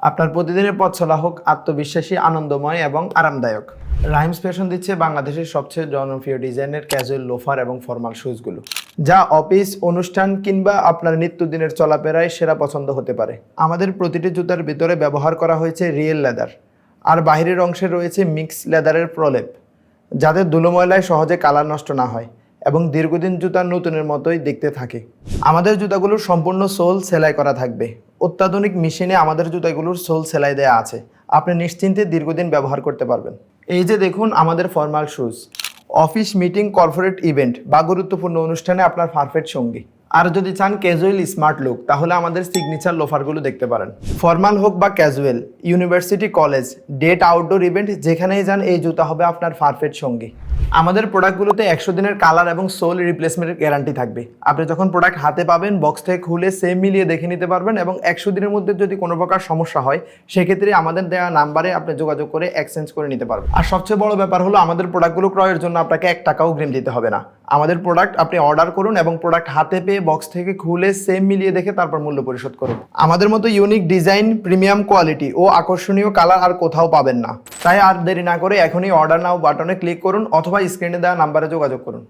আপনার প্রতিদিনের পথ চলা হোক আত্মবিশ্বাসী, আনন্দময় এবং আরামদায়ক। রাহিমস ফ্যাশন দিচ্ছে বাংলাদেশের সবচেয়ে জনপ্রিয় ডিজাইনের ক্যাজুয়াল লোফার এবং ফর্মাল শুজগুলো, যা অফিস, অনুষ্ঠান কিংবা আপনার নিত্যদিনের চলাফেরায় সেরা পছন্দ হতে পারে। আমাদের প্রতিটি জুতার ভিতরে ব্যবহার করা হয়েছে রিয়েল লেদার, আর বাহিরের অংশে রয়েছে মিক্স লেদারের প্রলেপ, যাতে ধুলোময়লায় সহজে কালার নষ্ট না হয় এবং দীর্ঘদিন জুতা নতুনের মতোই দেখতে থাকে। আমাদের জুতাগুলোর সম্পূর্ণ সোল সেলাই করা থাকবে। অত্যাধুনিক মেশিনে আমাদের জুতাগুলোর সোল সেলাই দেওয়া আছে, আপনি নিশ্চিন্তে দীর্ঘদিন ব্যবহার করতে পারবেন। এই যে দেখুন আমাদের formal shoes, office, meeting, corporate event বা গুরুত্বপূর্ণ অনুষ্ঠানে আপনার পারফেক্ট সঙ্গী। আর যদি চান ক্যাজুয়াল স্মার্ট লুক, তাহলে আমাদের সিগনেচার লোফারগুলো দেখতে পারেন। ফর্মাল হোক বা casual, university, college, date, outdoor event, যেখানেই যান এই জুতা হবে আপনার পারফেক্ট সঙ্গী। আমাদের প্রোডাক্টগুলোতে 100 দিনের কালার এবং সোল রিপ্লেসমেন্টের গ্যারান্টি থাকবে। আপনি যখন প্রোডাক্ট হাতে পাবেন, বক্স থেকে খুলে সেম মিলিয়ে দেখে নিতে পারবেন এবং 100 দিনের মধ্যে যদি কোনো প্রকার সমস্যা হয়, সেক্ষেত্রে আমাদের দেওয়া নাম্বারে আপনি যোগাযোগ করে এক্সচেঞ্জ করে নিতে পারবেন। আর সবচেয়ে বড় ব্যাপার হলো, আমাদের প্রোডাক্টগুলো ক্রয়ের জন্য আপনাকে 1 টাকাও অগ্রিম দিতে হবে না। আমাদের প্রোডাক্ট আপনি অর্ডার করুন এবং প্রোডাক্ট হাতে পেয়ে বক্স থেকে খুলে সেম মিলিয়ে দেখে তারপর মূল্য পরিশোধ করুন। আমাদের মতো ইউনিক ডিজাইন, প্রিমিয়াম কোয়ালিটি ও আকর্ষণীয় কালার আর কোথাও পাবেন না। তাই আর দেরি না করে এখনই অর্ডার নাও বাটনে ক্লিক করুন অথবা স্ক্রিনে দেওয়া নাম্বারে যোগাযোগ করুন।